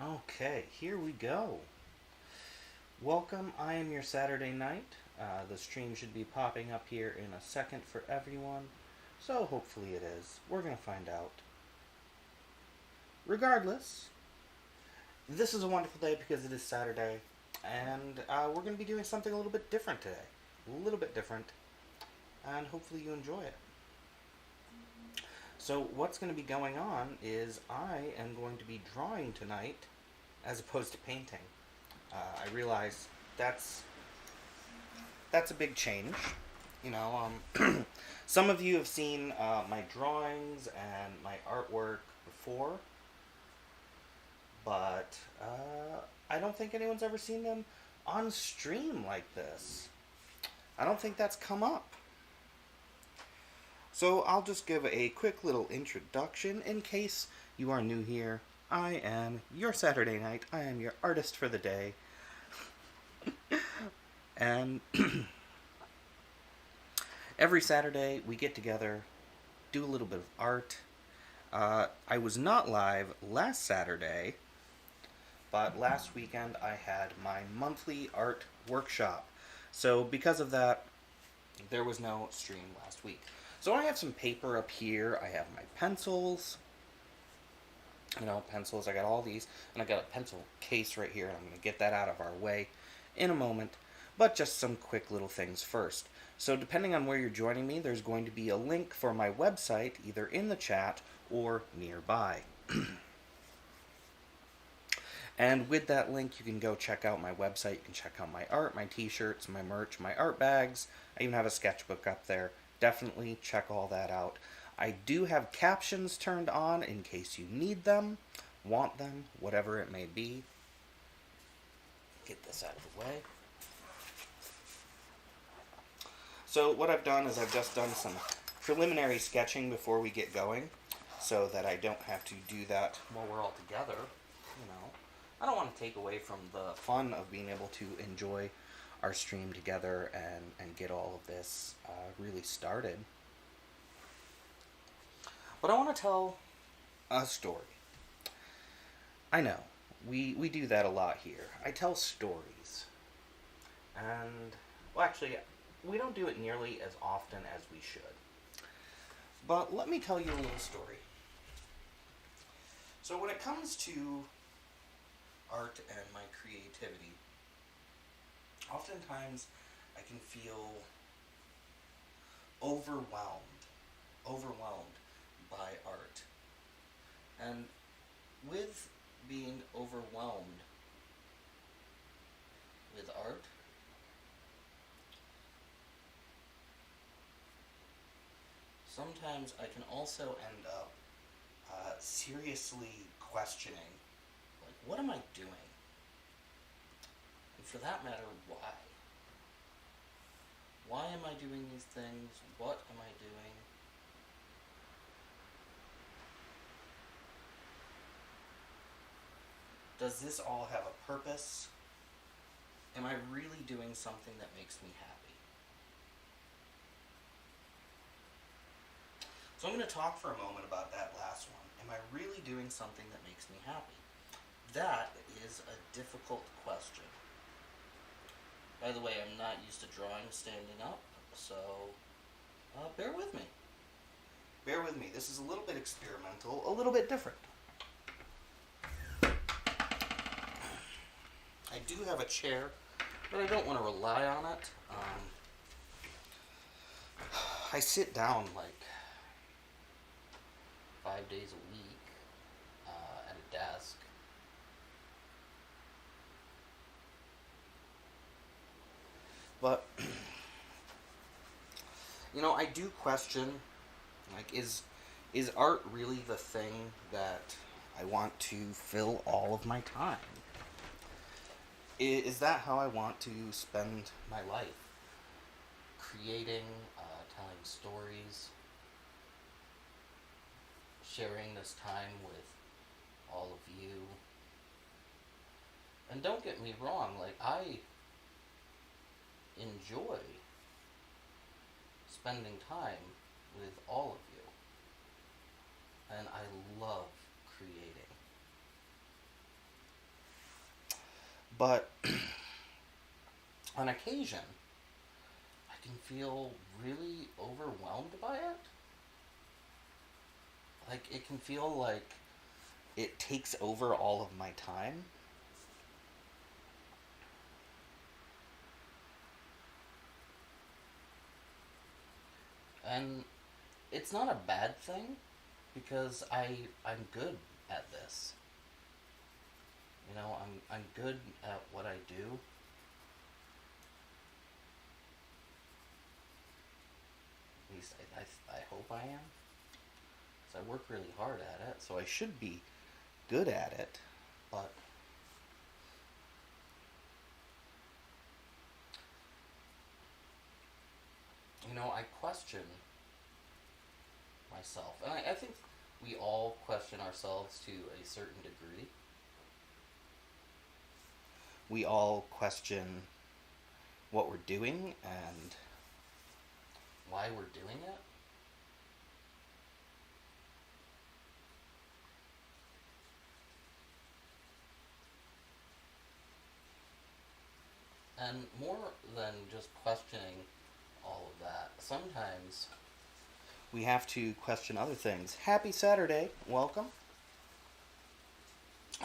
Okay, here we go. Welcome, I am your Saturday Night. The stream should be popping up here in a second for everyone, so hopefully it is. We're going to find out. Regardless, this is a wonderful day because it is Saturday, and we're going to be doing something a little bit different today. A little bit different, and hopefully you enjoy it. So, what's going to be going on is I am going to be drawing tonight as opposed to painting. I realize that's that's a big change. Some of you have seen my drawings and my artwork before, but I don't think anyone's ever seen them on stream like this. I don't think that's come up. So I'll just give a quick little introduction in case you are new here. I am your Saturday Night. I am your artist for the day. And every Saturday we get together, do a little bit of art. I was not live last Saturday, but last weekend I had my monthly art workshop. So because of that, there was no stream last week. So I have some paper up here. I have my pencils. Pencils. I got all these. And I got a pencil case right here. And I'm going to get that out of our way in a moment. But just some quick little things first. So depending on where you're joining me, there's going to be a link for my website either in the chat or nearby. And with that link, you can go check out my website. You can check out my art, my t-shirts, my merch, my art bags. I even have a sketchbook up there. Definitely check all that out. I do have captions turned on in case you need them, want them, whatever it may be. Get this out of the way. So what I've done is I've just done some preliminary sketching before we get going so that I don't have to do that while we're all together. I don't want to take away from the fun of being able to enjoy our stream together and get all of this really started. But I want to tell a story. I know, we do that a lot here. I tell stories. And, well, actually, we don't do it nearly as often as we should. But let me tell you a little story. So when it comes to art and my creativity, oftentimes I can feel overwhelmed by art. And with being overwhelmed with art, sometimes I can also end up seriously questioning, like, what am I doing? And for that matter, why? Why am I doing these things? What am I doing? Does this all have a purpose? Am I really doing something that makes me happy? So I'm going to talk for a moment about that last one. Am I really doing something that makes me happy? That is a difficult question. By the way, I'm not used to drawing standing up, so bear with me. Bear with me. This is a little bit experimental, a little bit different. I do have a chair, but I don't want to rely on it. I sit down like 5 days a week at a desk. But, I do question, like, is art really the thing that I want to fill all of my time? Is that how I want to spend my life? Creating, telling stories, sharing this time with all of you. And don't get me wrong, like, I enjoy spending time with all of you. And I love creating. But on occasion, I can feel really overwhelmed by it. Like, it can feel like it takes over all of my time. And it's not a bad thing because I'm good at this. I'm good at what I do. At least I hope I am. Because I work really hard at it, so I should be good at it. But I question myself, and I think we all question ourselves to a certain degree. We all question what we're doing and why we're doing it. And more than just questioning all of that, sometimes we have to question other things. Happy Saturday. Welcome.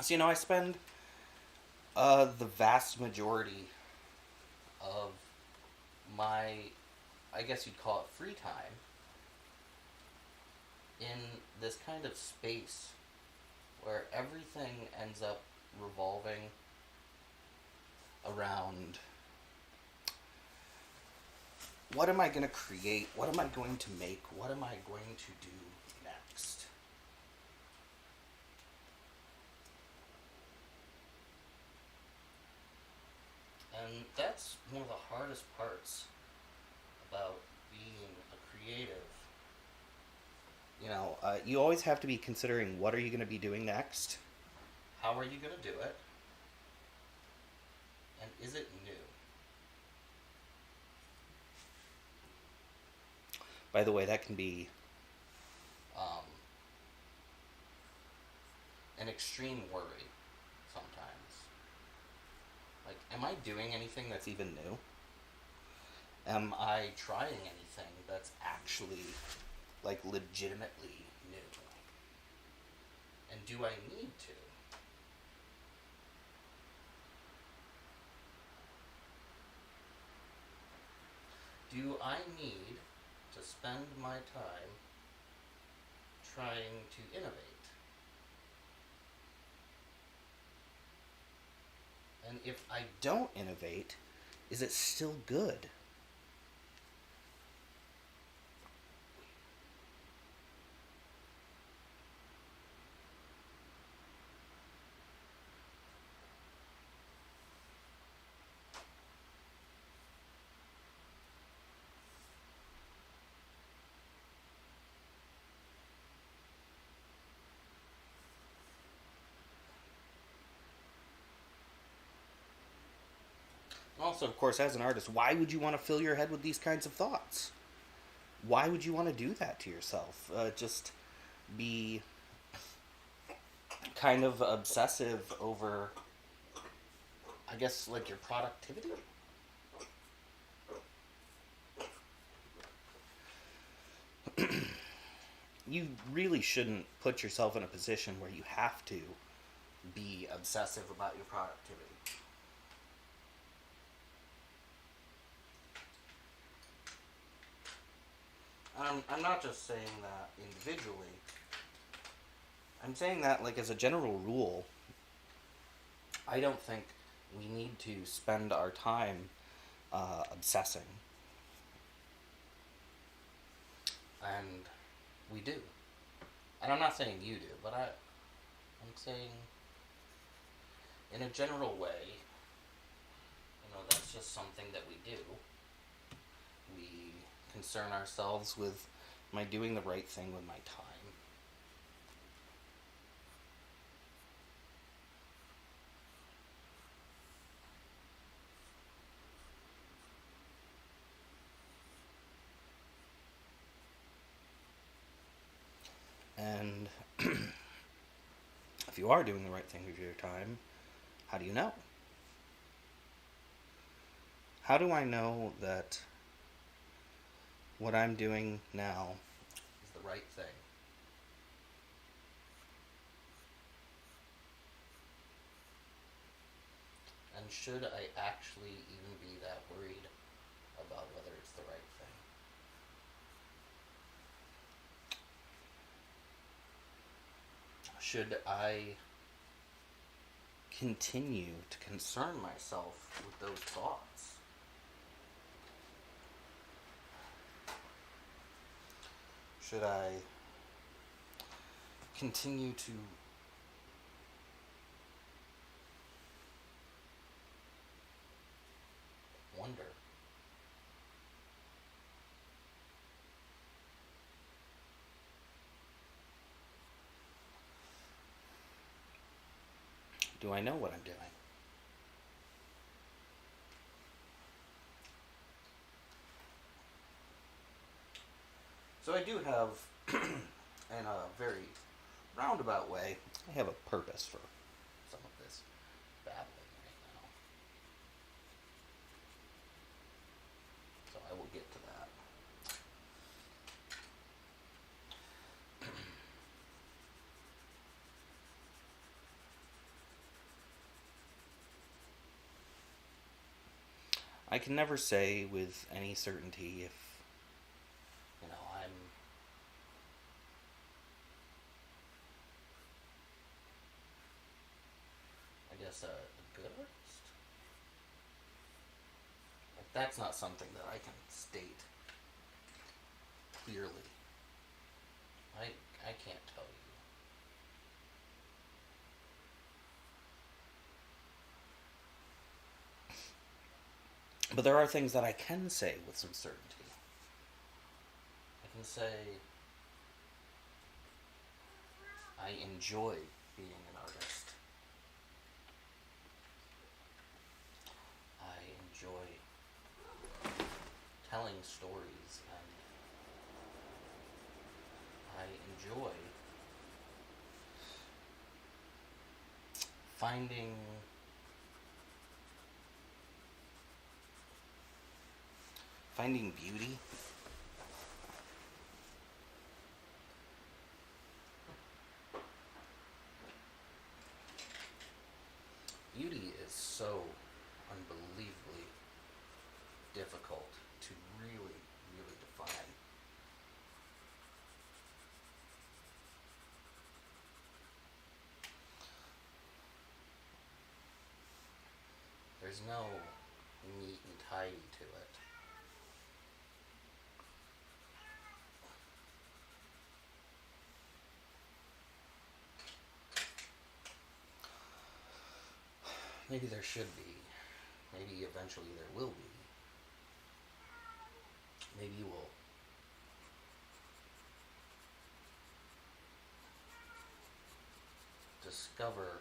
So, I spend the vast majority of my, I guess you'd call it free time, in this kind of space where everything ends up revolving around what am I going to create? What am I going to make? What am I going to do next? And that's one of the hardest parts about being a creative. You always have to be considering what are you going to be doing next? How are you going to do it? And is it new? By the way, that can be an extreme worry sometimes. Like, am I doing anything that's even new? Am I trying anything that's actually, like, legitimately new? And do I need to? Do I need to spend my time trying to innovate? And if I don't innovate, is it still good? Also, of course, as an artist, why would you want to fill your head with these kinds of thoughts? Why would you want to do that to yourself? Just be kind of obsessive over, I guess, like your productivity? You really shouldn't put yourself in a position where you have to be obsessive about your productivity. I'm not just saying that individually. I'm saying that, like, as a general rule, I don't think we need to spend our time obsessing. And we do. And I'm not saying you do, but I'm saying in a general way, that's just something that we do. We concern ourselves with, am I doing the right thing with my time? And if you are doing the right thing with your time, how do you know? How do I know that what I'm doing now is the right thing? And should I actually even be that worried about whether it's the right thing? Should I continue to concern myself with those thoughts? Should I continue to wonder? Do I know what I'm doing? So I do have, in a very roundabout way, I have a purpose for some of this babbling right now. So I will get to that. I can never say with any certainty if, I'm I guess a good artist. Like, that's not something that I can state clearly. I can't tell you. But there are things that I can say with some certainty. I can say I enjoy being an artist. I enjoy telling stories, and I enjoy finding beauty. Beauty is so unbelievably difficult to really, really define. There's no neat and tidy to it. Maybe there should be. Maybe eventually there will be. Maybe you will discover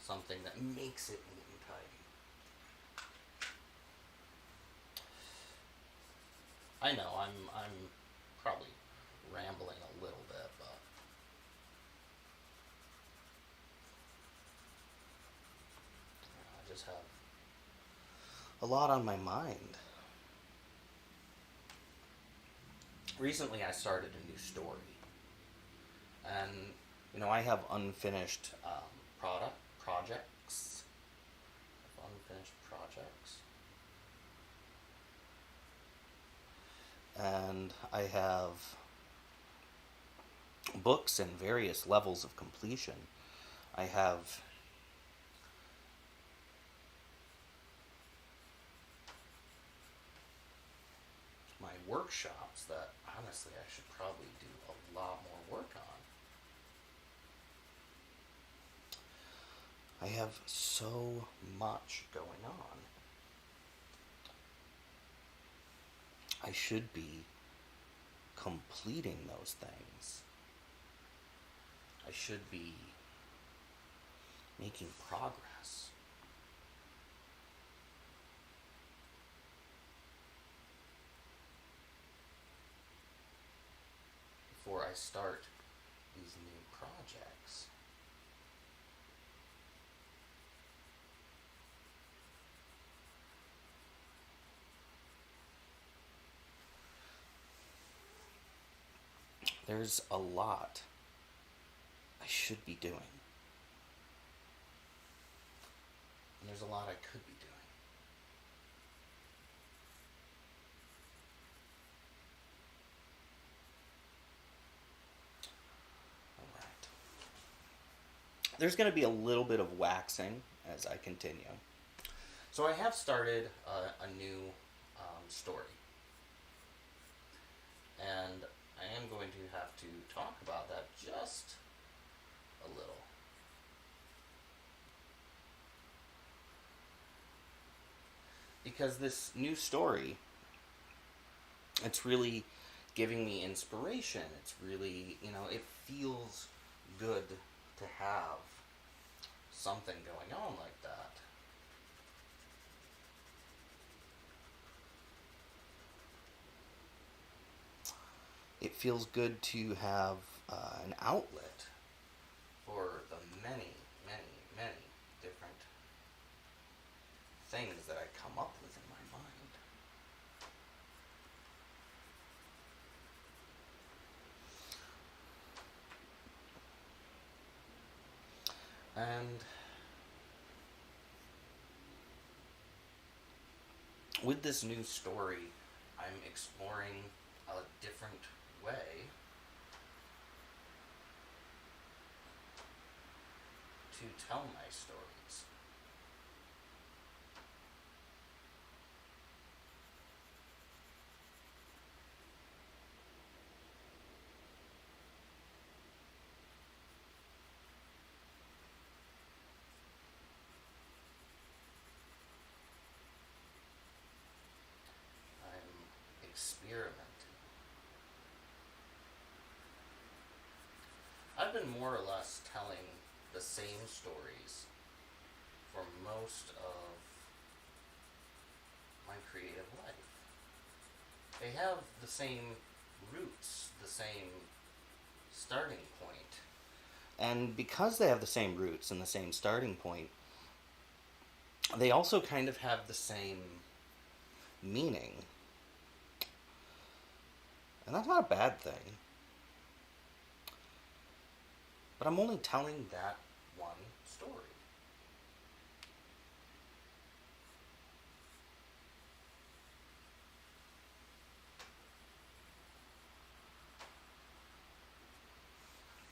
something that makes it neat and tidy. I know I'm probably rambling a little bit, but I just have a lot on my mind. Recently I started a new story, and I have unfinished projects. Unfinished projects. And I have books in various levels of completion. I have my workshops that honestly I should probably do a lot more work on. I have so much going on. I should be completing those things. I should be making progress. Before I start these new projects. There's a lot I should be doing. And there's a lot I could be doing. Alright. There's going to be a little bit of waxing as I continue. So I have started a new story. And I am going to have to talk about that just a little. Because this new story, it's really giving me inspiration. It's really, it feels good to have something going on like that. It feels good to have an outlet for the many, many, many different things that I come up with in my mind. And with this new story, I'm exploring a different way to tell my stories. I'm experimenting. I've been more or less telling the same stories for most of my creative life. They have the same roots, the same starting point. And because they have the same roots and the same starting point, they also kind of have the same meaning. And that's not a bad thing. But I'm only telling that one story.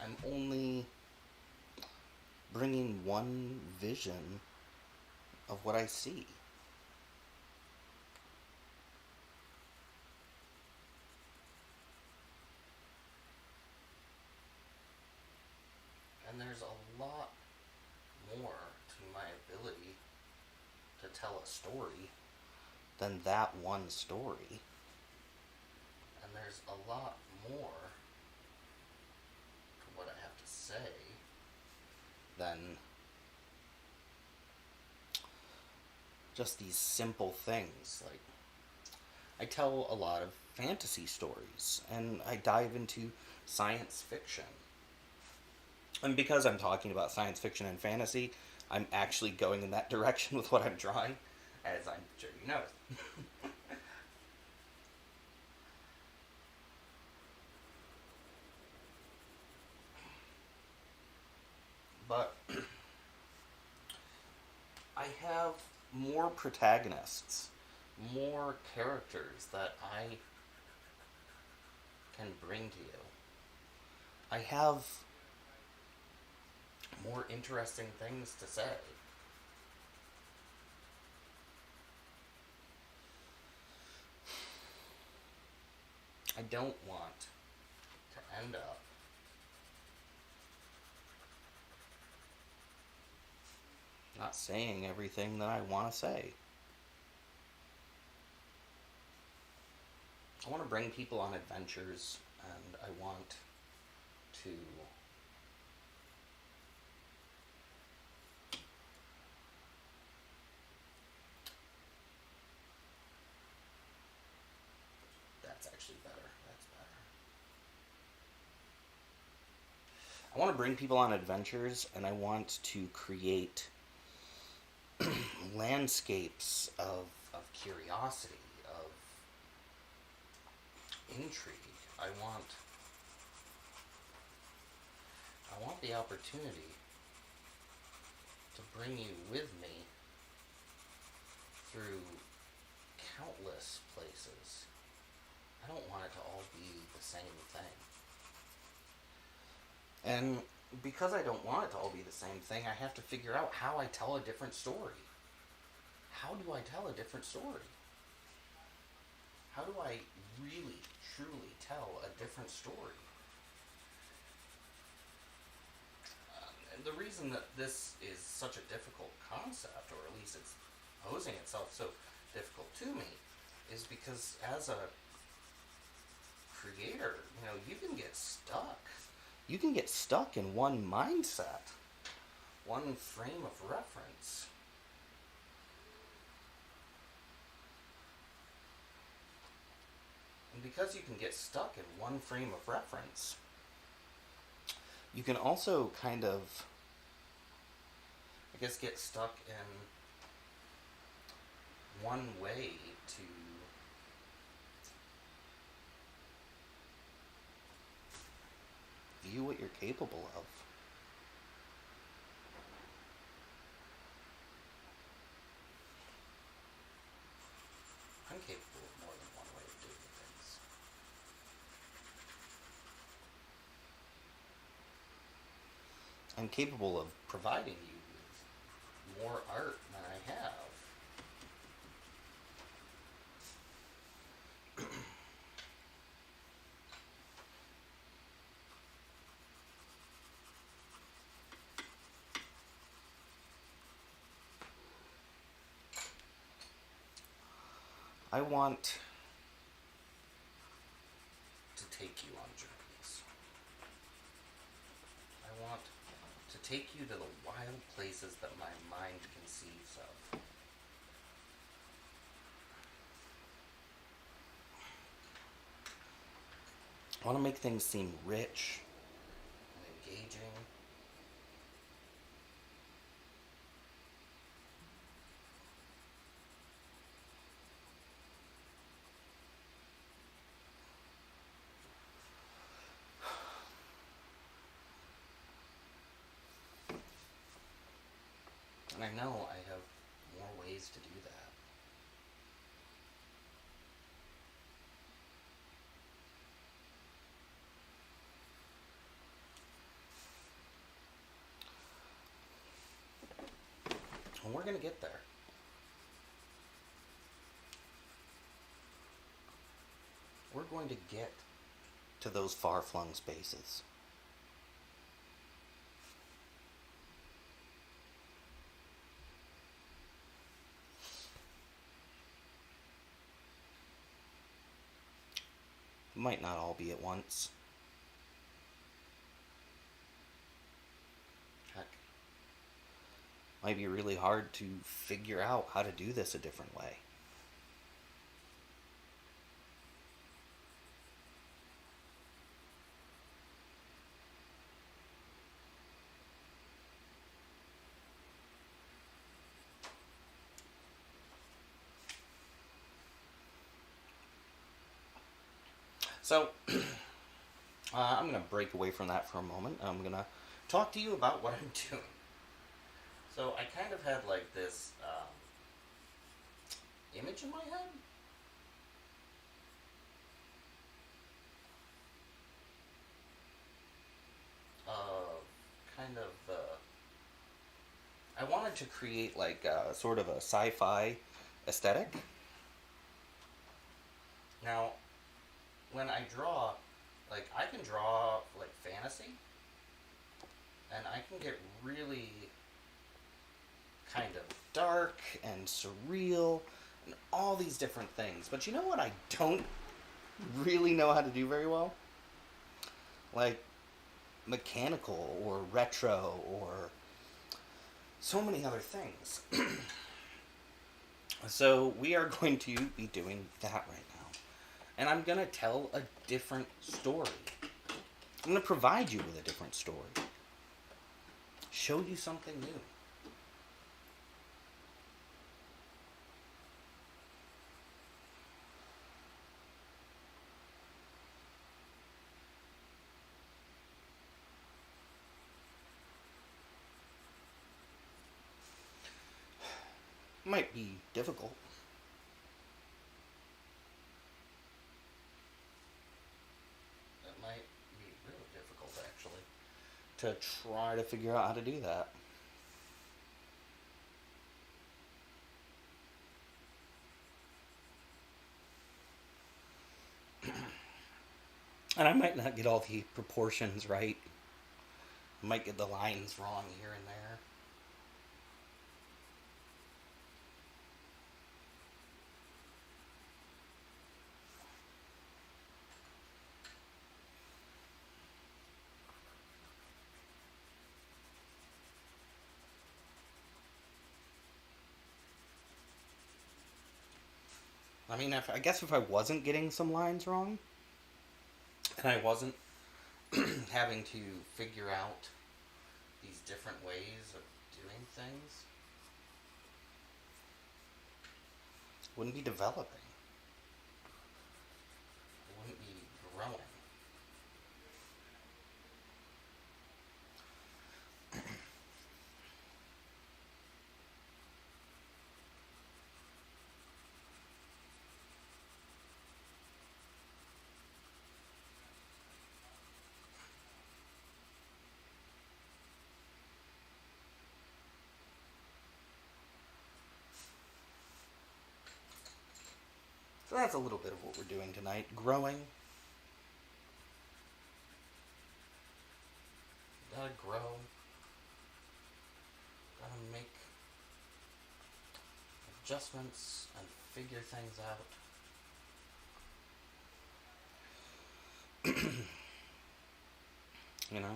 I'm only bringing one vision of what I see. And there's a lot more to my ability to tell a story than that one story. And there's a lot more to what I have to say than just these simple things. Like, I tell a lot of fantasy stories, and I dive into science fiction. And because I'm talking about science fiction and fantasy, I'm actually going in that direction with what I'm drawing, as I'm sure you know. But I have more protagonists, more characters that I can bring to you. I have more interesting things to say. I don't want to end up not saying everything that I want to say. I want to bring people on adventures, and I want to that's actually better. That's better. I want to bring people on adventures, and I want to create landscapes of curiosity, of intrigue. I want I want the opportunity to bring you with me through countless places. I don't want it to all be the same thing. And because I don't want it to all be the same thing, I have to figure out how I tell a different story. How do I tell a different story? How do I really, truly tell a different story? And the reason that this is such a difficult concept, or at least it's posing itself so difficult to me, is because as a creator, you can get stuck. You can get stuck in one mindset, one frame of reference. And because you can get stuck in one frame of reference, you can also kind of, I guess, get stuck in one way to view what you're capable of. I'm capable of more than one way of doing things. I'm capable of providing you with more art than I have. I want to take you on journeys. I want to take you to the wild places that my mind conceives of. I want to make things seem rich and engaging. And I know I have more ways to do that. And we're going to get there. We're going to get to those far-flung spaces. Might not all be at once. Heck, might be really hard to figure out how to do this a different way. So, I'm going to break away from that for a moment. I'm going to talk to you about what I'm doing. So, I kind of had like this image in my head. I wanted to create like sort of a sci-fi aesthetic. Now, when I draw, like I can draw like fantasy, and I can get really kind of dark and surreal and all these different things. But you know what I don't really know how to do very well? Like mechanical or retro or so many other things. So we are going to be doing that right now. And I'm going to tell a different story. I'm going to provide you with a different story. Show you something new. Might be difficult. It might be really difficult, actually, to try to figure out how to do that. And I might not get all the proportions right. I might get the lines wrong here and there. I mean, I guess if I wasn't getting some lines wrong, and I wasn't having to figure out these different ways of doing things, wouldn't be developing. It wouldn't be growing. So that's a little bit of what we're doing tonight. Growing. Gotta grow. Gotta make adjustments and figure things out. You know?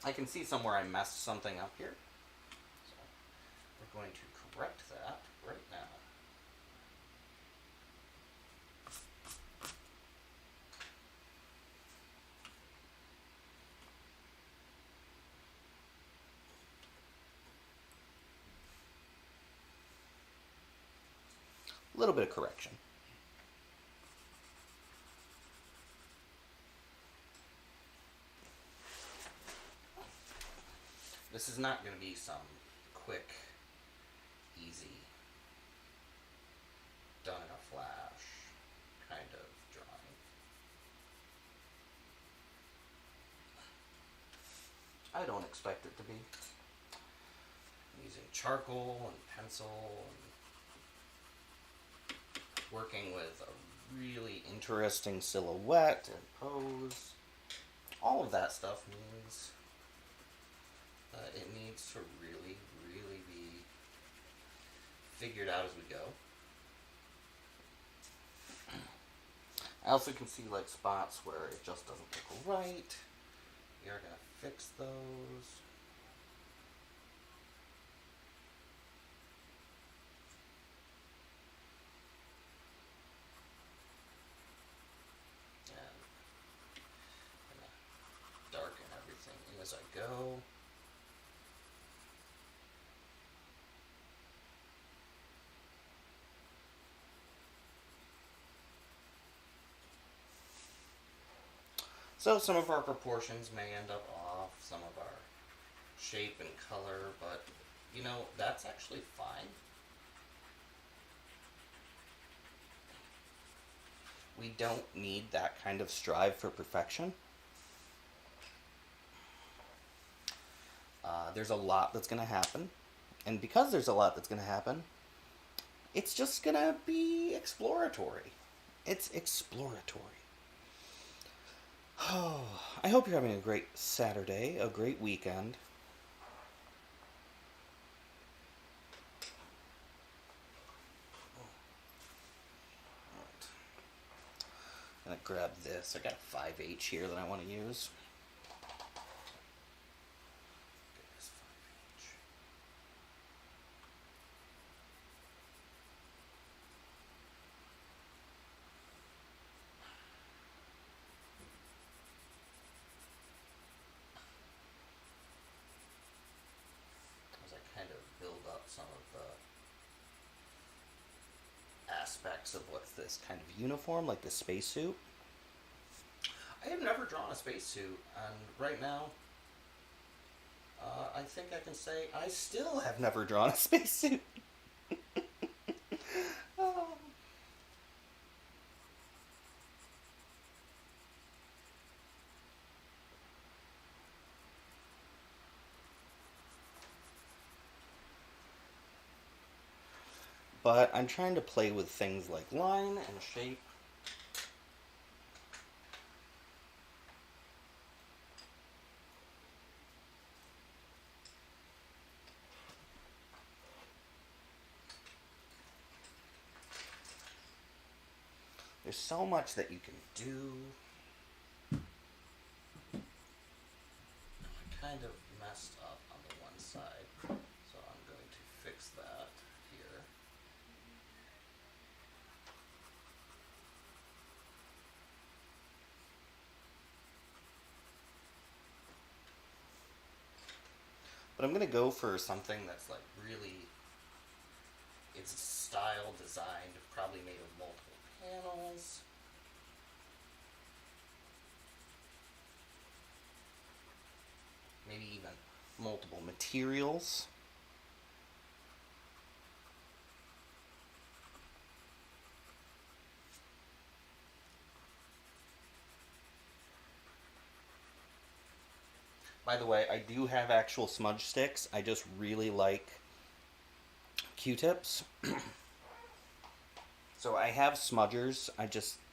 I can see somewhere I messed something up here. So we're going to correct that right now. A little bit of correction. This is not going to be some quick, easy, done in a flash kind of drawing. I don't expect it to be. I'm using charcoal and pencil and working with a really interesting silhouette and pose. All of that stuff means it needs to really, really be figured out as we go. I also can see like spots where it just doesn't look right. We are going to fix those. And I'm going to darken everything as I go. So some of our proportions may end up off, some of our shape and color, but you know, that's actually fine. We don't need that kind of strive for perfection. There's a lot that's going to happen, and because there's a lot that's going to happen, it's just going to be exploratory. It's exploratory. Oh, I hope you're having a great Saturday, a great weekend. I'm gonna grab this. I got a 5H here that I want to use. Get this 5H. aspects of what's this kind of uniform, like the spacesuit. I have never drawn a spacesuit, and right now, I think I can say I still have never drawn a spacesuit. Oh. But I'm trying to play with things like line and shape. There's so much that you can do. I kind of messed up on the one side, so I'm going to fix that here. But I'm going to go for something that's like really, it's style designed, probably made of multiple panels. Maybe even multiple materials. By the way, I do have actual smudge sticks. I just really like Q-tips. So I have smudgers.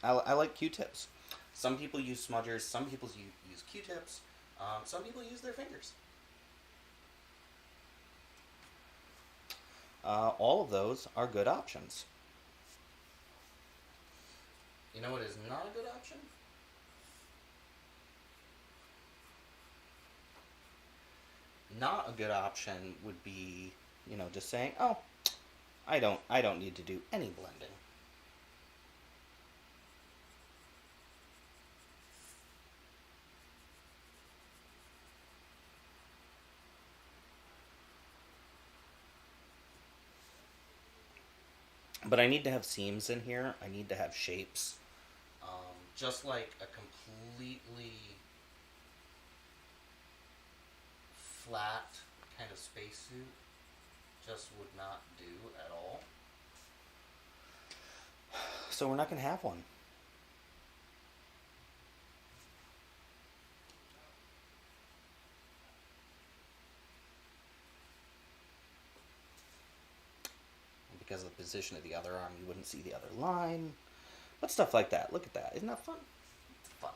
I like Q-tips. Some people use smudgers. Some people use Q-tips. Some people use their fingers. All of those are good options. You know what is not a good option? Not a good option would be, just saying, "Oh, I don't need to do any blending." But I need to have seams in here. I need to have shapes. Just like a completely flat kind of spacesuit just would not do at all. So we're not going to have one. Because of the position of the other arm, you wouldn't see the other line. But stuff like that. Look at that. Isn't that fun? It's fun.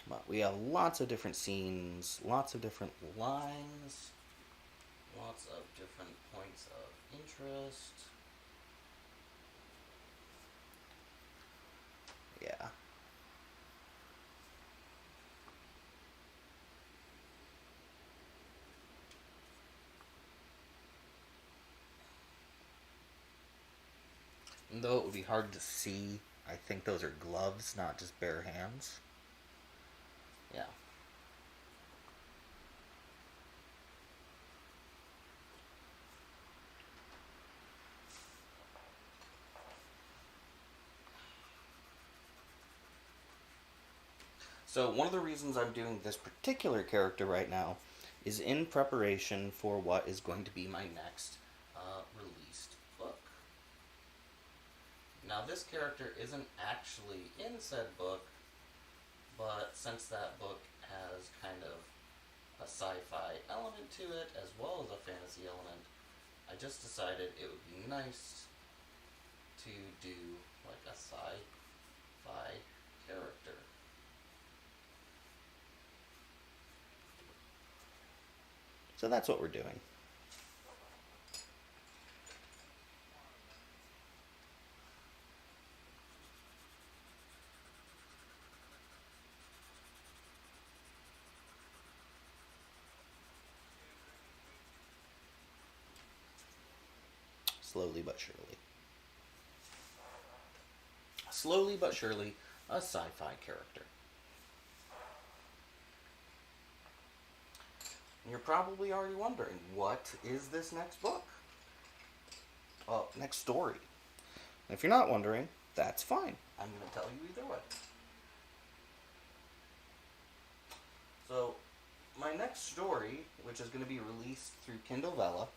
But we have lots of different scenes, lots of different lines, lots of different points of interest. Yeah. And though it would be hard to see, I think those are gloves, not just bare hands. Yeah. So one of the reasons I'm doing this particular character right now is in preparation for what is going to be my next released book. Now this character isn't actually in said book, but since that book has kind of a sci-fi element to it as well as a fantasy element, I just decided it would be nice to do like a sci-fi character. So that's what we're doing. Slowly but surely. Slowly but surely, a sci-fi character. And you're probably already wondering, what is this next book? Next story. And if you're not wondering, that's fine. I'm going to tell you either way. So, my next story, which is going to be released through Kindle Vella,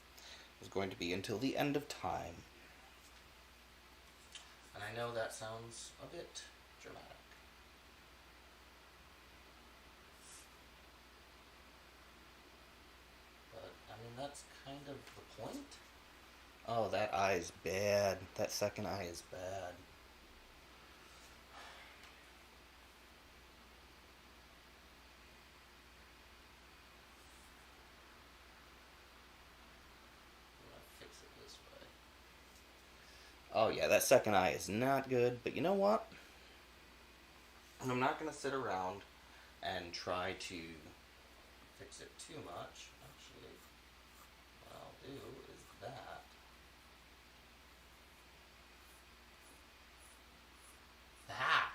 is going to be Until the End of Time. And I know that sounds a bit dramatic. But, I mean, that's kind of the point. Oh, that eye is bad. That second eye is bad. I'm gonna fix it this way. Oh yeah, that second eye is not good, but you know what? I'm not gonna sit around and try to fix it too much. Actually, what I'll do is that. Ah!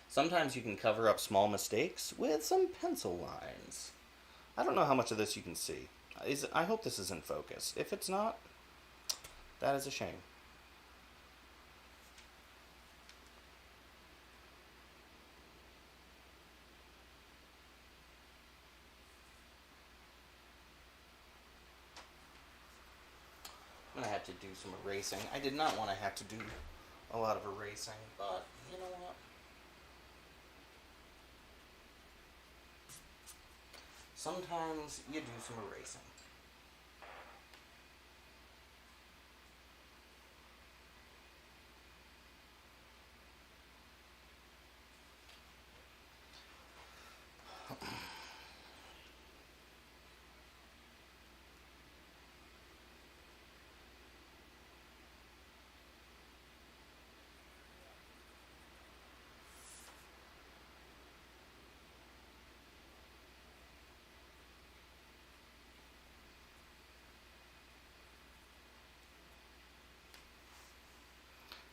Sometimes you can cover up small mistakes with some pencil lines. I don't know how much of this you can see. I hope this is in focus. If it's not, that is a shame. I'm gonna have to do some erasing. I did not want to have to do a lot of erasing, but you know what? Sometimes you do some erasing.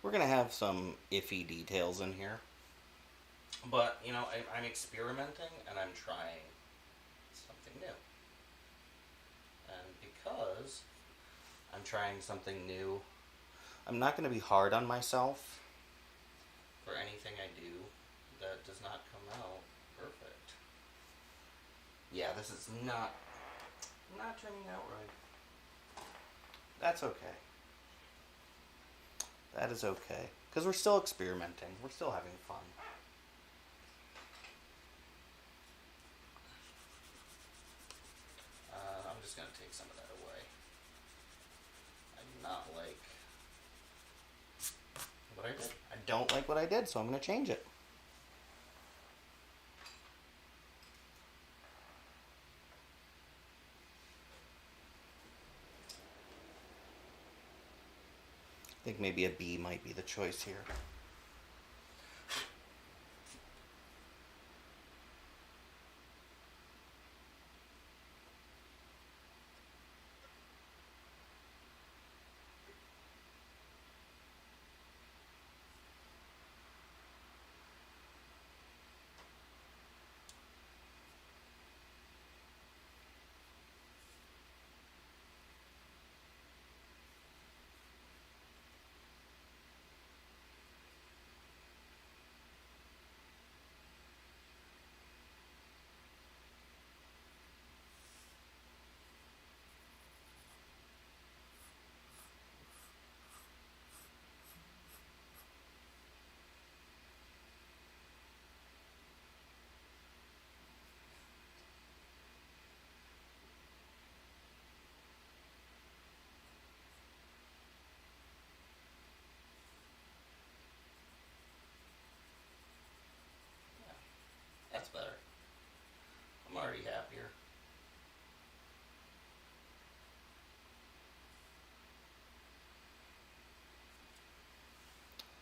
We're gonna have some iffy details in here, but you know, I'm experimenting and I'm trying something new. And because I'm trying something new, I'm not going to be hard on myself for anything I do that does not come out perfect. Yeah, this is not turning out right. That's okay. That is okay. Because we're still experimenting. We're still having fun. I'm just going to take some of that away. I do not like what I did. I don't like what I did, so I'm going to change it. I think maybe a B might be the choice here. That's better. I'm already happier.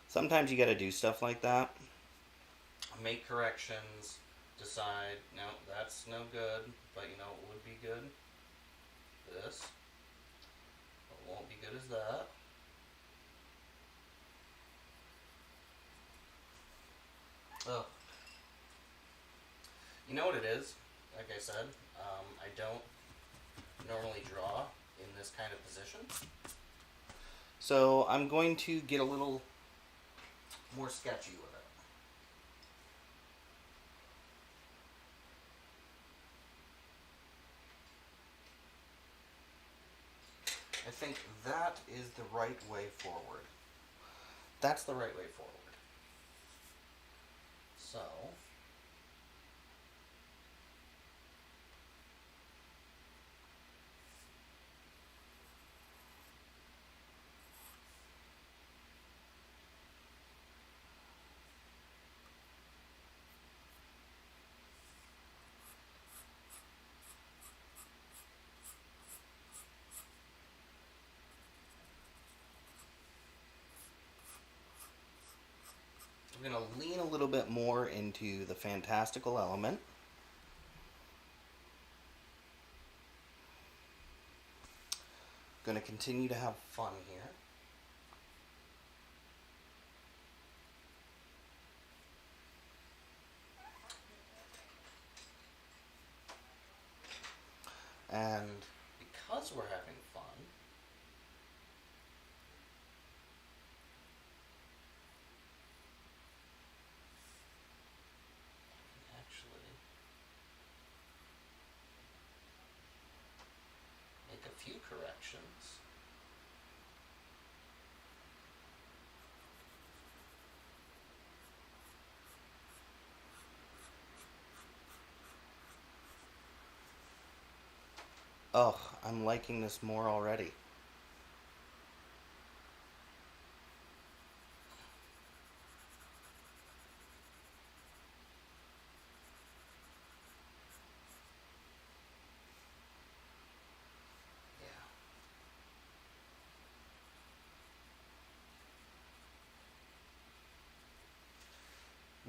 Sometimes you gotta do stuff like that. Make corrections, decide, no, that's no good, but you know what would be good? This. It won't be good as that. Ugh. You know what it is? Like I said, I don't normally draw in this kind of position. So I'm going to get a little more sketchy with it. I think that is the right way forward. That's the right way forward. So, I'm going to lean a little bit more into the fantastical element. Going to continue to have fun here. And because we're having fun, I can actually make a few corrections. Oh, I'm liking this more already. Yeah.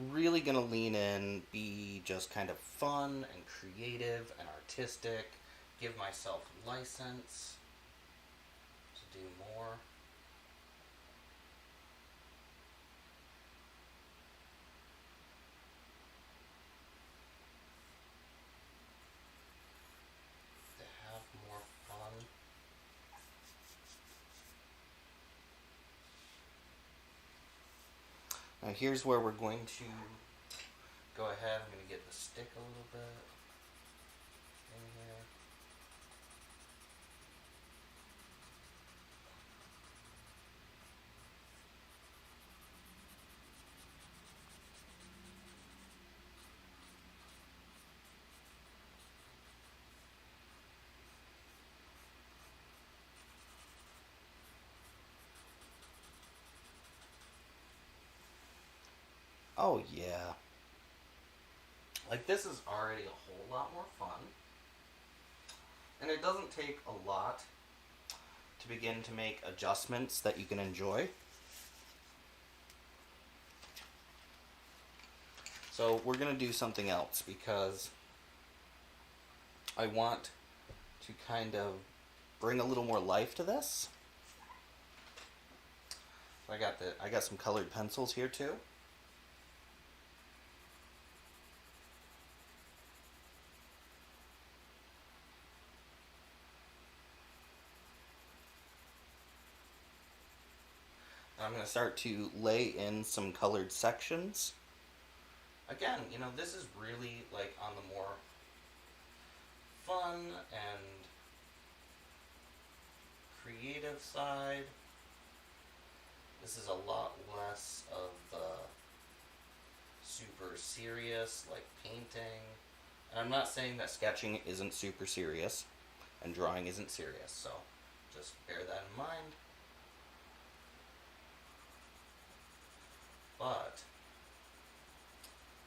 Really gonna lean in, be just kind of fun and creative and artistic, give myself license to do more. To have more fun. Now here's where we're going to go ahead. I'm going to get the stick a little bit in here. Oh yeah. Like this is already a whole lot more fun. And it doesn't take a lot to begin to make adjustments that you can enjoy. So we're going to do something else because I want to kind of bring a little more life to this. I got some colored pencils here too. I'm going to start to lay in some colored sections. Again, you know, this is really like on the more fun and creative side. This is a lot less of the super serious, like painting. And I'm not saying that sketching isn't super serious and drawing isn't serious, so just bear that in mind. But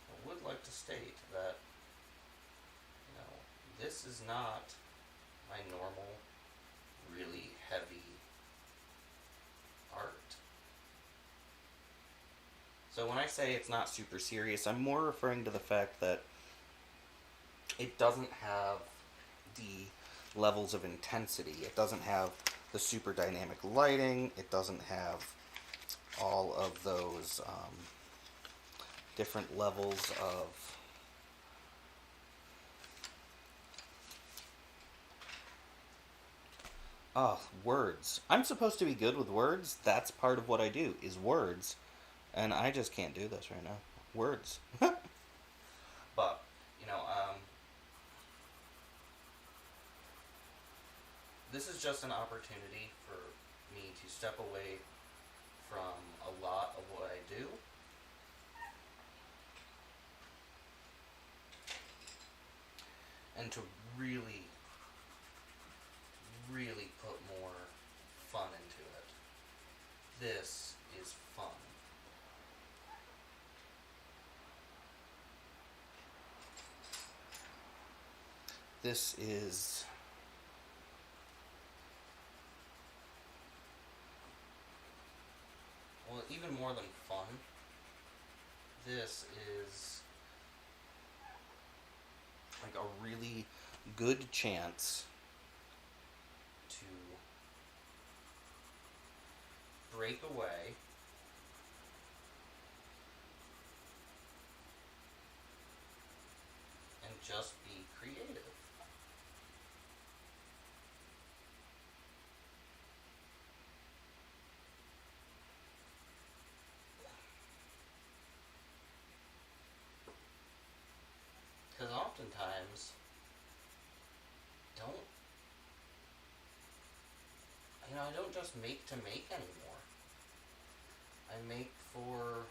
I would like to state that, you know, this is not my normal, really heavy art. So when I say it's not super serious, I'm more referring to the fact that it doesn't have the levels of intensity. It doesn't have the super dynamic lighting. It doesn't have all of those different levels of Oh, words. I'm supposed to be good with words. That's part of what I do, is words. And I just can't do this right now. Words. But, you know, this is just an opportunity for me to step away from a lot of what I do and to really, really put more fun into it. This is fun. This is well, even more than fun. This is like a really good chance to break away and just be creative. Because oftentimes, don't, I don't just make to make anymore. I make for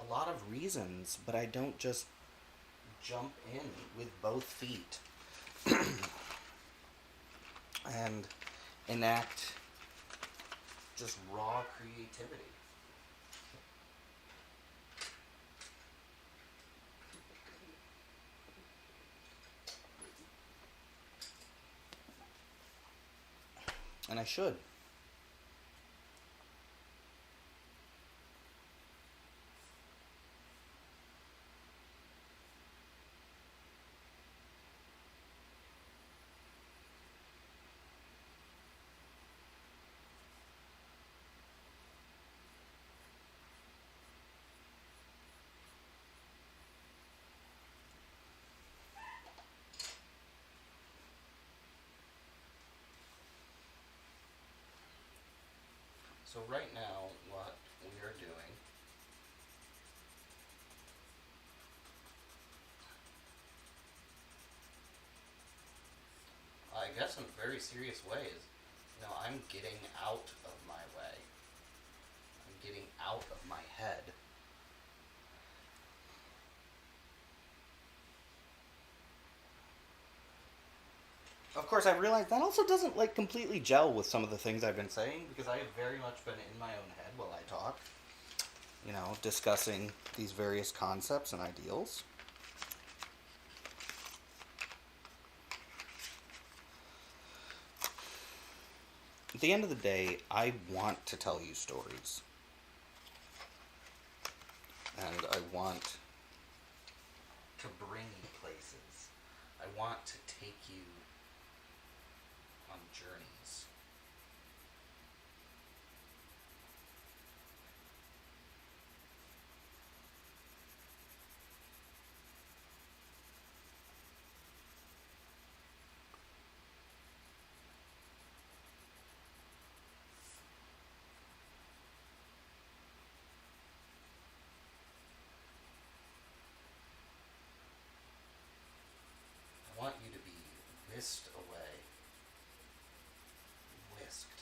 a lot of reasons, but I don't just jump in with both feet and enact just raw creativity. And I should. So right now, what we are doing I guess in a very serious way is, I'm getting out of my way. I'm getting out of my head. Of course, I realize that also doesn't like completely gel with some of the things I've been saying because I have very much been in my own head while I talk. Discussing these various concepts and ideals. At the end of the day, I want to tell you stories. And I want to bring you places. I want to take you on journeys. I want you to be whisked away. Whisked.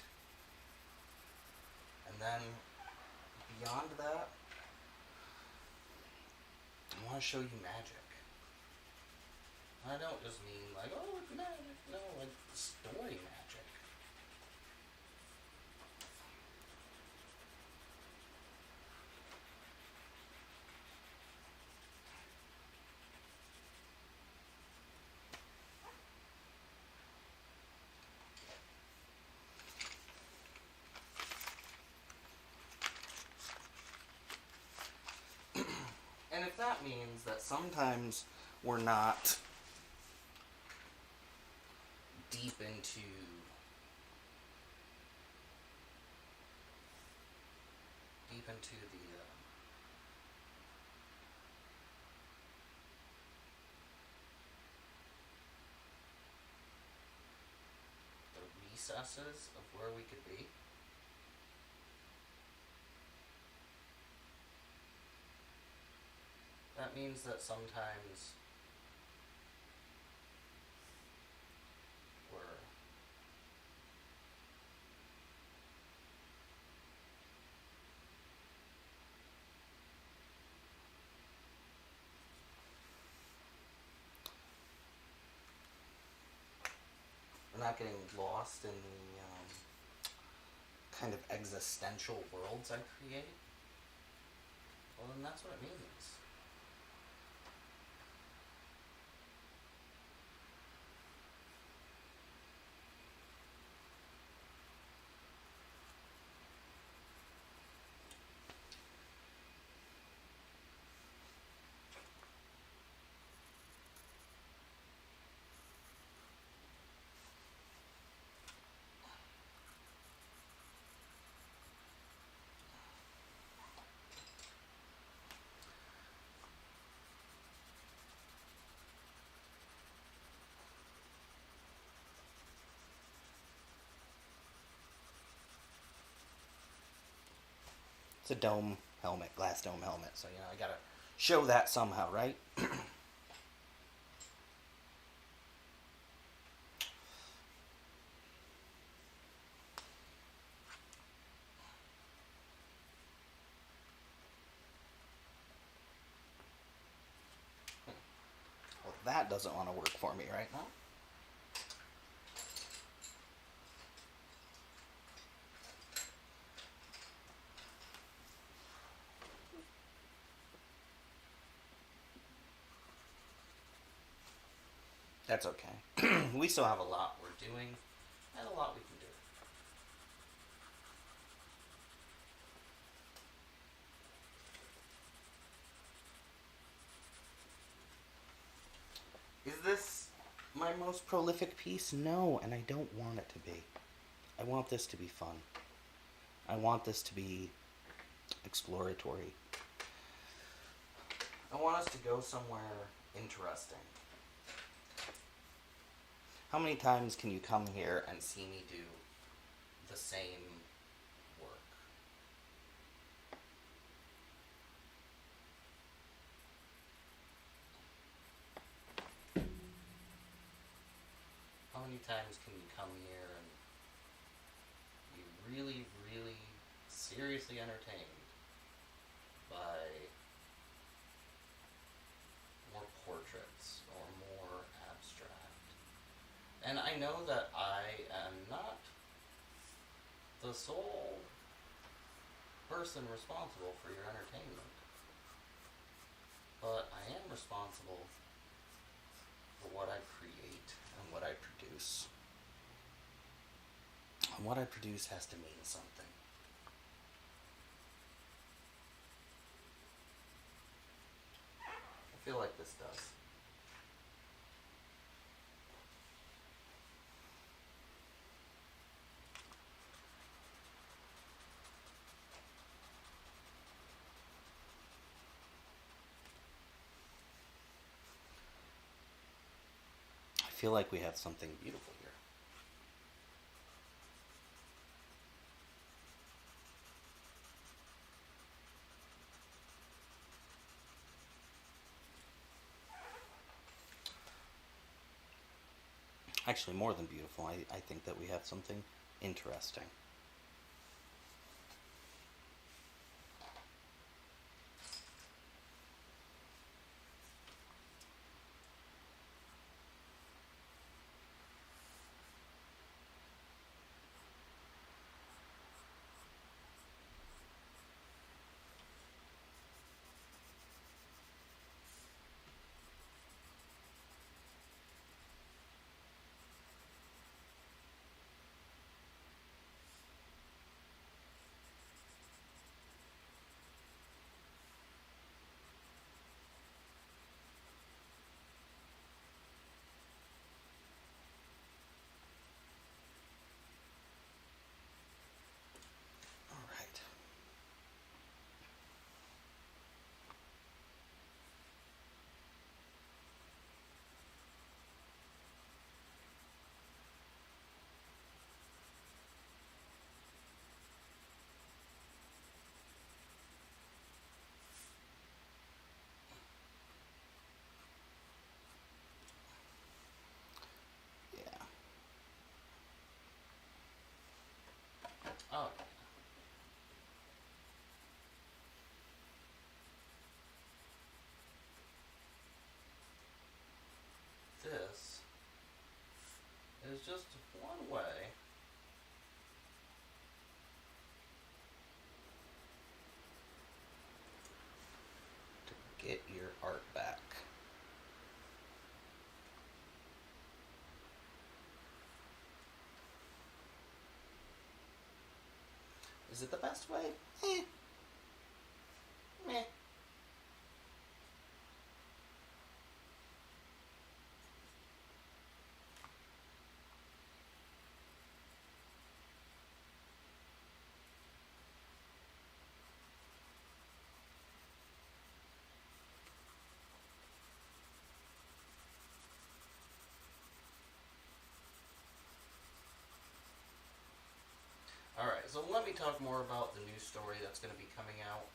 And then, beyond that, I want to show you magic. I don't just mean like, oh, it's magic. No, like story magic. And if that means that sometimes we're not deep into the recesses of where we could be. That means that sometimes we're not getting lost in the kind of existential worlds I create. Well, then that's what it means. It's a dome helmet, glass dome helmet, so I gotta show that somehow, right? Well, that doesn't want to work for me right now. That's okay. We still have a lot we're doing, and a lot we can do. Is this my most prolific piece? No, and I don't want it to be. I want this to be fun. I want this to be exploratory. I want us to go somewhere interesting. How many times can you come here and see me do the same work? How many times can you come here and be really, really seriously entertained by more portraits or more abstract? And I know that I am not the sole person responsible for your entertainment, but I am responsible for what I create and what I produce. And what I produce has to mean something. I feel like this does. I feel like we have something beautiful here. Actually, more than beautiful, I think that we have something interesting. Oh, this is just one way to get your art back. Is it the best way? Meh. Alright, so let me talk more about the new story that's going to be coming out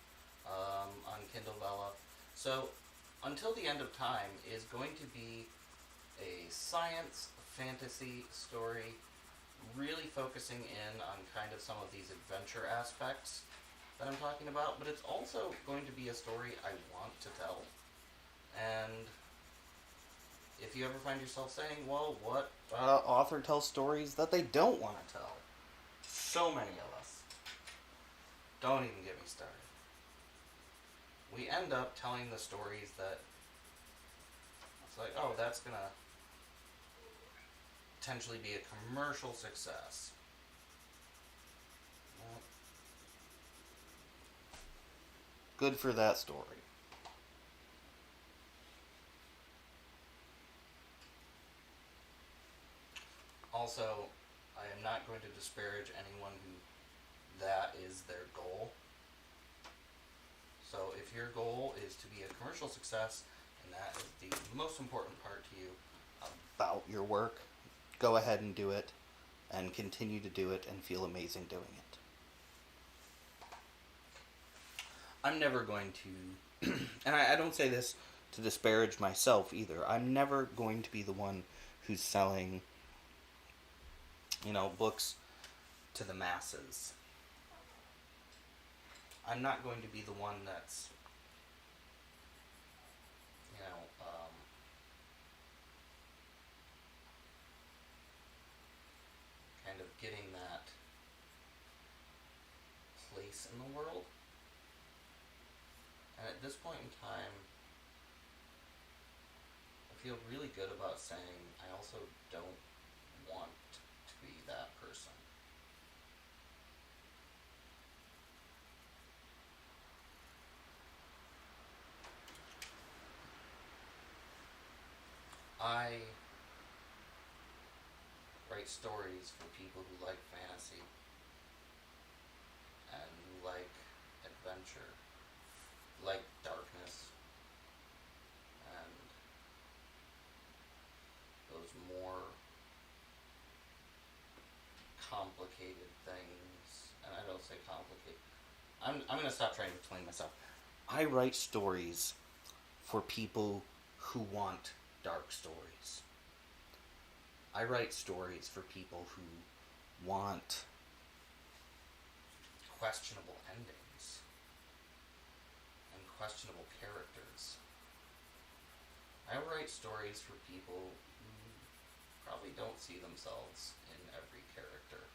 on Kindle Vella. So, Until the End of Time is going to be a science fantasy story, really focusing in on kind of some of these adventure aspects that I'm talking about, but it's also going to be a story I want to tell. And if you ever find yourself saying, well, what author tells stories that they don't want to tell? So many of us. Don't even get me started. We end up telling the stories that it's like, oh, that's gonna potentially be a commercial success. Well, good for that story. Also, I am not going to disparage anyone who that is their goal. So if your goal is to be a commercial success, and that is the most important part to you about your work, go ahead and do it, and continue to do it, and feel amazing doing it. I'm never going to, and I don't say this to disparage myself either, I'm never going to be the one who's selling, books to the masses. I'm not going to be the one that's, you know, um, kind of getting that place in the world. And at this point in time, I feel really good about saying I also don't want to be that person. I write stories for people who like fantasy and who like adventure, like darkness, and those more complicated things. And I don't say complicated. I'm going to stop trying to explain myself. I write stories for people who want dark stories. I write stories for people who want questionable endings and questionable characters. I write stories for people who probably don't see themselves in every character,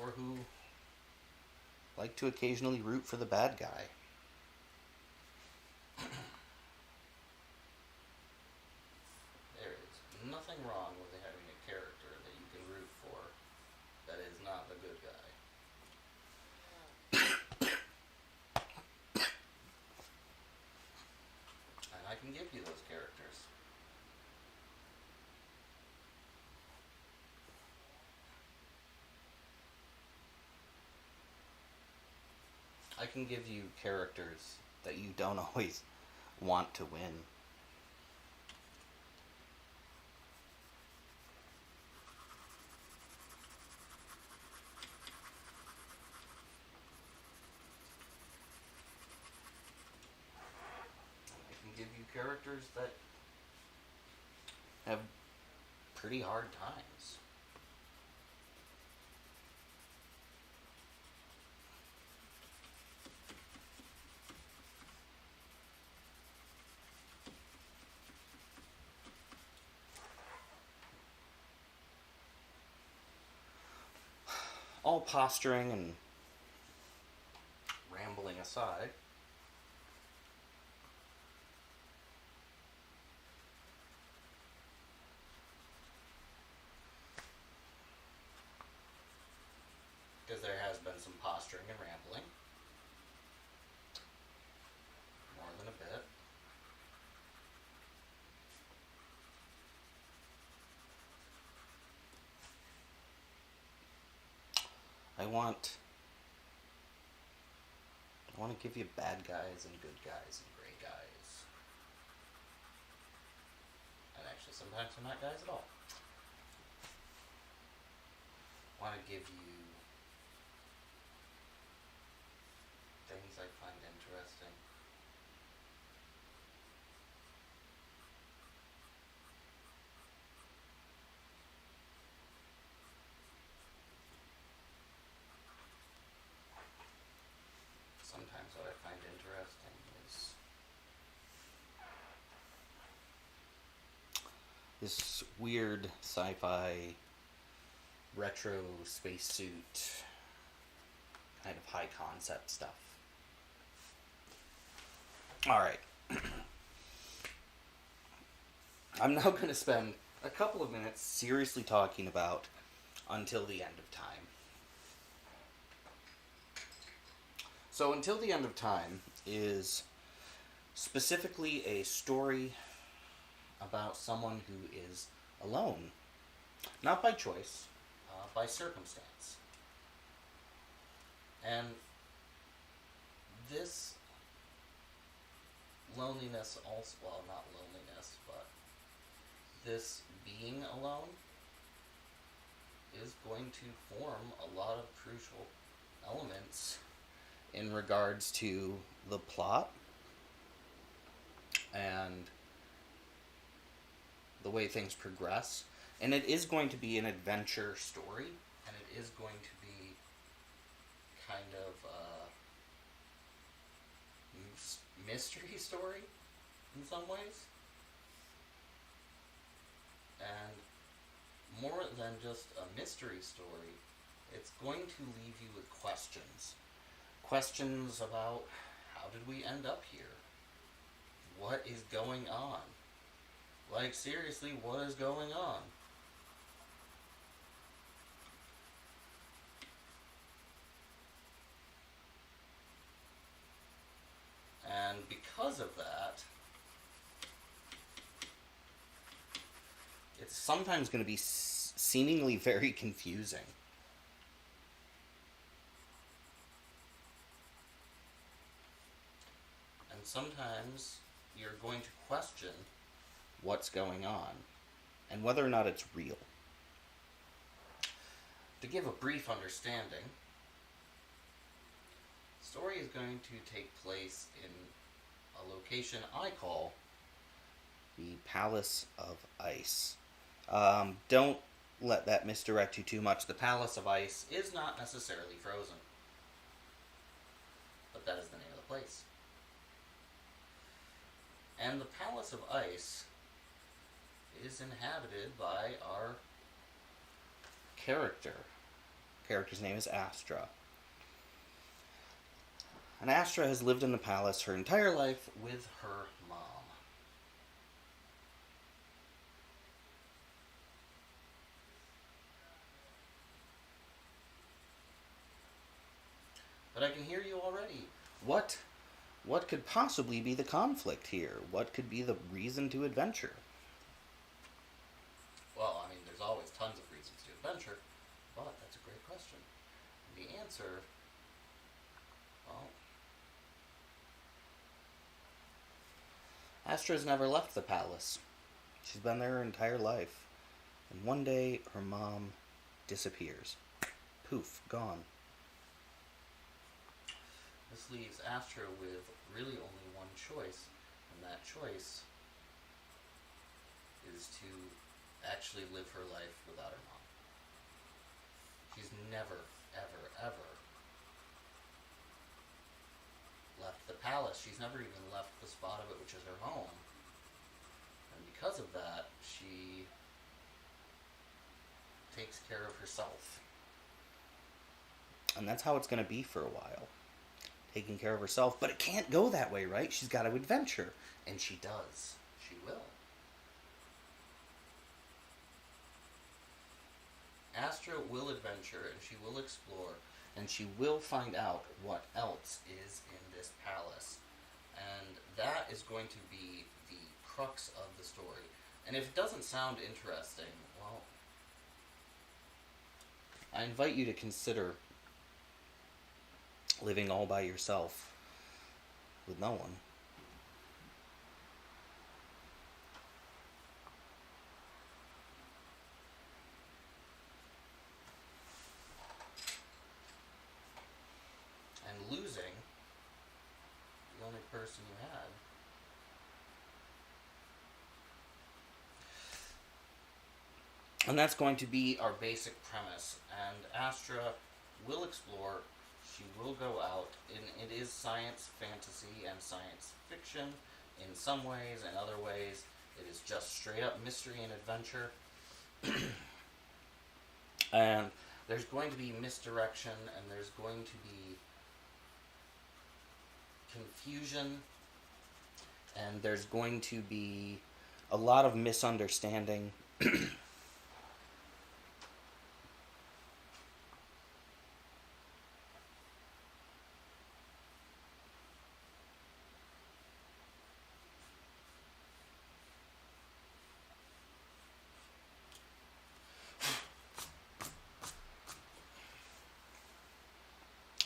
or who like to occasionally root for the bad guy. There is nothing wrong with having a character that you can root for that is not the good guy. And I can give you those characters. I can give you characters that you don't always want to win. I can give you characters that have pretty hard times. all posturing and rambling aside, because there has been some posturing and rambling, more than a bit. I want to give you bad guys and good guys and gray guys. And actually, sometimes they're not guys at all. I want to give you things I find interesting. Sometimes what I find interesting is this weird sci-fi retro spacesuit kind of high concept stuff. Alright. I'm now going to spend a couple of minutes seriously talking about Until the End of Time. So Until the End of Time is specifically a story about someone who is alone. Not by choice, by circumstance. And this loneliness also, well, not loneliness, but this being alone is going to form a lot of crucial elements in regards to the plot and the way things progress. And it is going to be an adventure story, and it is going to be kind of a mystery story in some ways. And more than just a mystery story, it's going to leave you with questions. Questions about, how did we end up here? What is going on? Like, seriously, what is going on? And because of that, it's sometimes going to be seemingly very confusing. And sometimes you're going to question what's going on and whether or not it's real. To give a brief understanding, the story is going to take place in a location I call the Palace of Ice. Don't let that misdirect you too much. The Palace of Ice is not necessarily frozen, but that is the name of the place. And the Palace of Ice is inhabited by our character. The character's name is Astra. And Astra has lived in the palace her entire life with her mom. But I can hear you already. What could possibly be the conflict here? What could be the reason to adventure? Well, I mean, there's always tons of reasons to adventure, but that's a great question. And the answer, well, Astra's never left the palace. She's been there her entire life. And one day, her mom disappears. Poof, gone. This leaves Astra with really only one choice, and that choice is to actually live her life without her mom. She's never, ever, ever left the palace. She's never even left the spot of it which is her home. And because of that, she takes care of herself. And that's how it's going to be for a while. Taking care of herself. But it can't go that way, right? She's got to adventure. And she does. She will. Astra will adventure, and she will explore, and she will find out what else is in this palace. And that is going to be the crux of the story. And if it doesn't sound interesting, well, I invite you to consider living all by yourself with no one. And losing the only person you had. And that's going to be our basic premise. And Astra will explore, she will go out, and it is science fantasy and science fiction in some ways, and other ways it is just straight up mystery and adventure. And there's going to be misdirection, and there's going to be confusion, and there's going to be a lot of misunderstanding.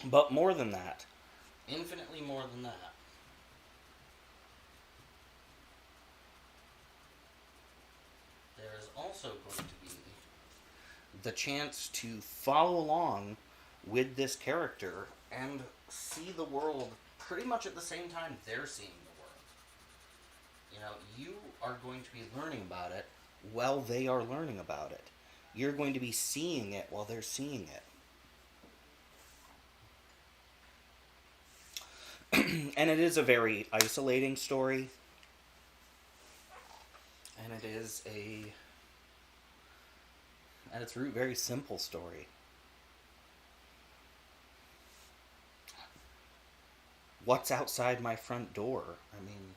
But more than that, infinitely more than that, there is also going to be the chance to follow along with this character and see the world pretty much at the same time they're seeing the world. You know, you are going to be learning about it while they are learning about it. You're going to be seeing it while they're seeing it. And it is a very isolating story. And it is at its root, very simple story. What's outside my front door? I mean,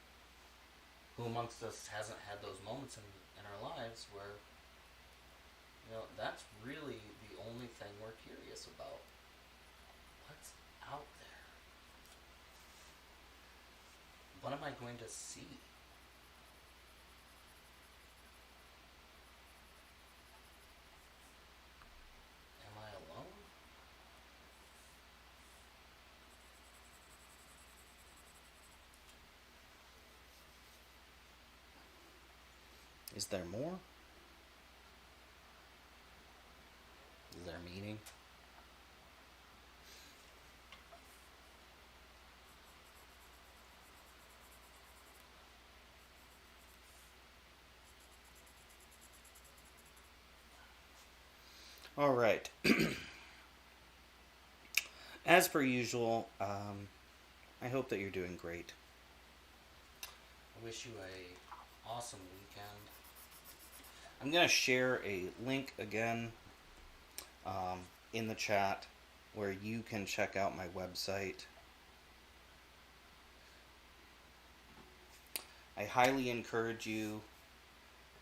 who amongst us hasn't had those moments in our lives where, you know, that's really the only thing we're curious about. What's out there? What am I going to see? Am I alone? Is there more? Is there meaning? All right. As per usual, I hope that you're doing great. I wish you a awesome weekend. I'm going to share a link again in the chat where you can check out my website. I highly encourage you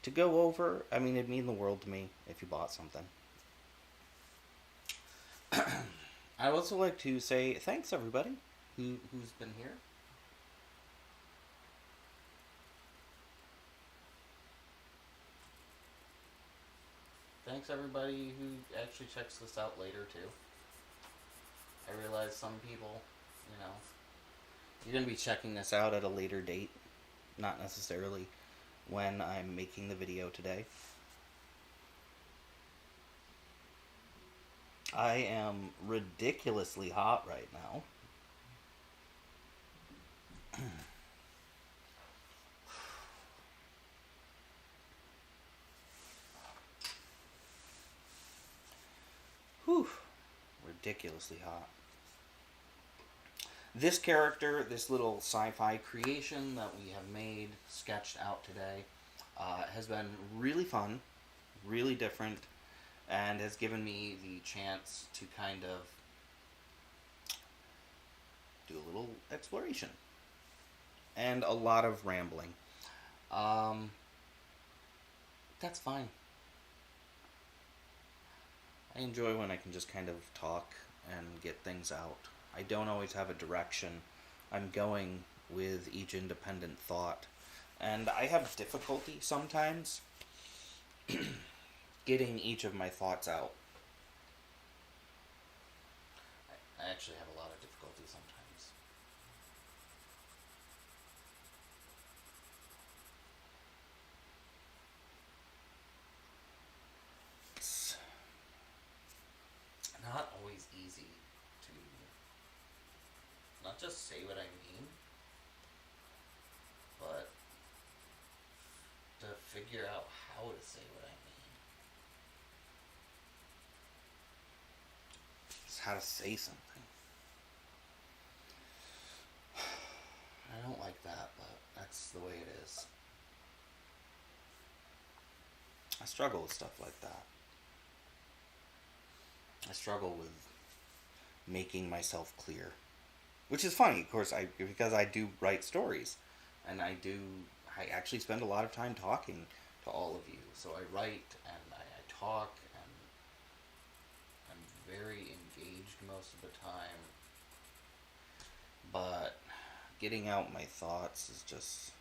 to go over. I mean, it'd mean the world to me if you bought something. I'd also like to say thanks, everybody who's been here. Thanks, everybody who actually checks this out later, too. I realize some people, you know, you're going to be checking this out at a later date, not necessarily when I'm making the video today. I am ridiculously hot right now. Whew. Ridiculously hot. This character, this little sci-fi creation that we have made, sketched out today, has been really fun, really different, and has given me the chance to kind of do a little exploration, and a lot of rambling. Um, that's fine. I enjoy when I can just kind of talk and get things out. I don't always have a direction. I'm going with each independent thought. And I have difficulty sometimes getting each of my thoughts out. I actually have a lot of difficulty sometimes. It's not always easy to not just say what I mean, but to figure out how to say what I mean. It's how to say something. I don't like that, but that's the way it is. I struggle with stuff like that. I struggle with making myself clear, which is funny, of course, because I do write stories, and I actually spend a lot of time talking to all of you. So I write and I talk, and I'm very engaged most of the time, but getting out my thoughts is just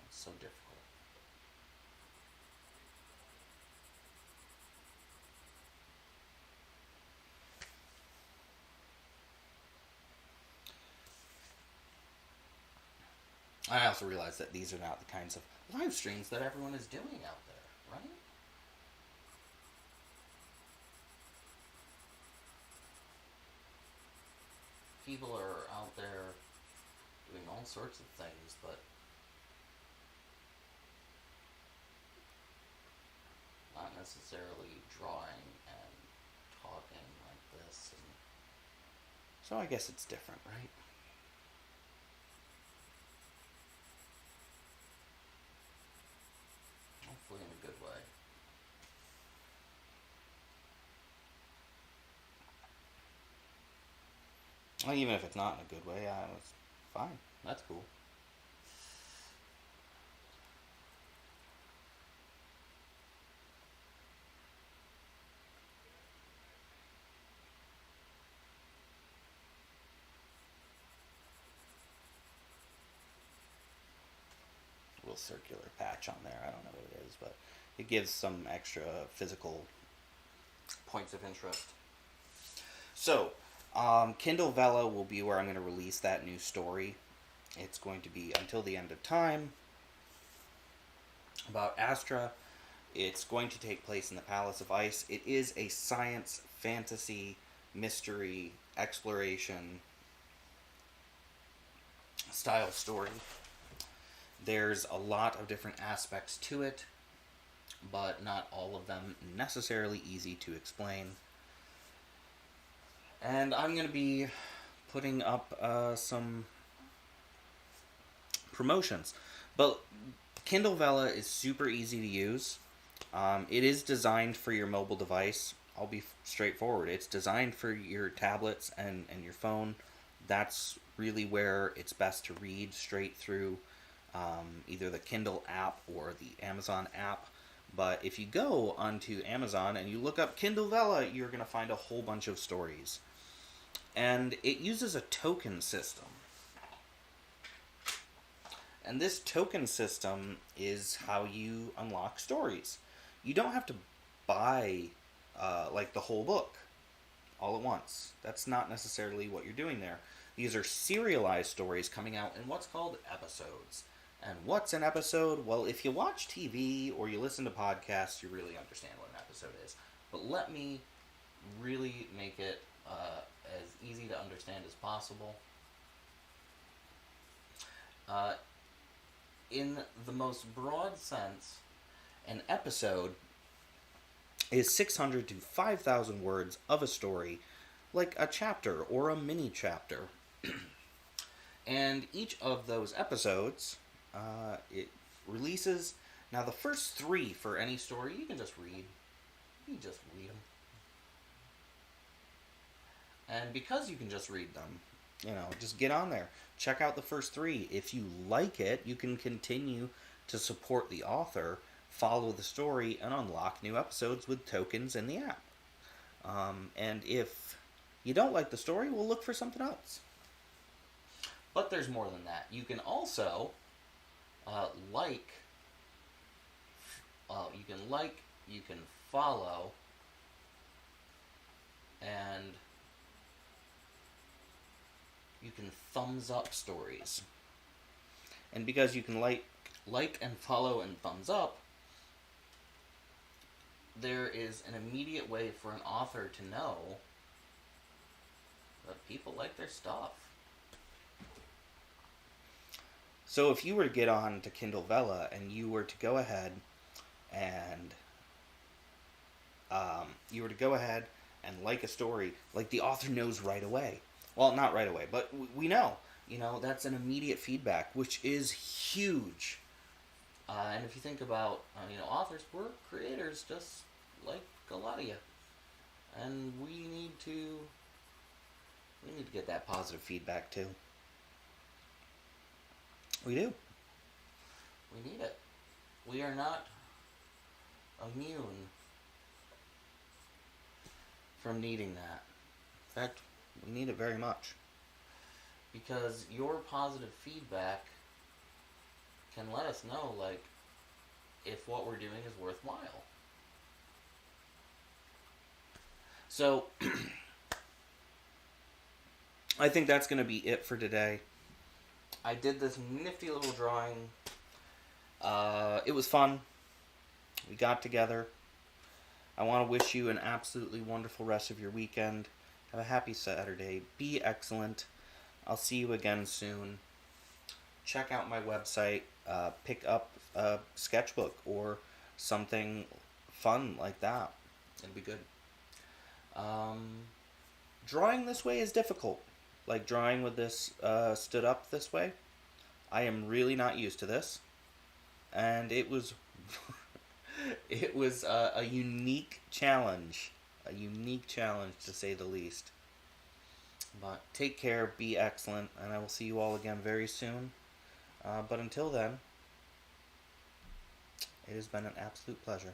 so difficult. I also realize that these are not the kinds of live streams that everyone is doing out there, right? People are out there doing all sorts of things, but not necessarily drawing and talking like this. And so I guess it's different, right? Hopefully in a good way. Well, even if it's not in a good way, it's fine. That's cool. A little circular patch on there. I don't know what it is, but it gives some extra physical points of interest. So, Kindle Vella will be where I'm going to release that new story. It's going to be Until the End of Time, about Astra. It's going to take place in the Palace of Ice. It is a science, fantasy, mystery, exploration style story. There's a lot of different aspects to it, but not all of them necessarily easy to explain. And I'm going to be putting up some promotions. But Kindle Vella is super easy to use. It is designed for your mobile device. I'll be straightforward. It's designed for your tablets and your phone. That's really where it's best to read straight through either the Kindle app or the Amazon app. But if you go onto Amazon and you look up Kindle Vella, you're going to find a whole bunch of stories. And it uses a token system. And this token system is how you unlock stories. You don't have to buy like the whole book all at once. That's not necessarily what you're doing there. These are serialized stories coming out in what's called episodes. And what's an episode? Well, if you watch TV or you listen to podcasts, you really understand what an episode is. But let me really make it as easy to understand as possible. In the most broad sense, an episode is 600 to 5,000 words of a story, like a chapter or a mini chapter. And each of those episodes, it releases. Now, the first 3 for any story, you can just read. You can just read them. And because you can just read them, just get on there. Check out the first three. If you like it, you can continue to support the author, follow the story, and unlock new episodes with tokens in the app. And if you don't like the story, we'll look for something else. But there's more than that. You can also you can follow, and you can thumbs up stories. And because you can like and follow and thumbs up, there is an immediate way for an author to know that people like their stuff. So if you were to get on to Kindle Vella and you were to go ahead and like a story, like, the author knows right away. Well, not right away, but we know. That's an immediate feedback, which is huge. And if you think about, authors, we're creators just like a lot of you. And we need to get that positive feedback too. We do. We need it. We are not immune from needing that. In fact, we need it very much. Because your positive feedback can let us know, like, if what we're doing is worthwhile. So, I think that's going to be it for today. I did this nifty little drawing. It was fun. We got together. I want to wish you an absolutely wonderful rest of your weekend. Have a happy Saturday. Be excellent. I'll see you again soon. Check out my website. Pick up a sketchbook or something fun like that. It'll be good. Drawing this way is difficult. Like drawing with this stood up this way. I am really not used to this. And it was it was a unique challenge. A unique challenge, to say the least. But take care, be excellent, and I will see you all again very soon. But until then, it has been an absolute pleasure.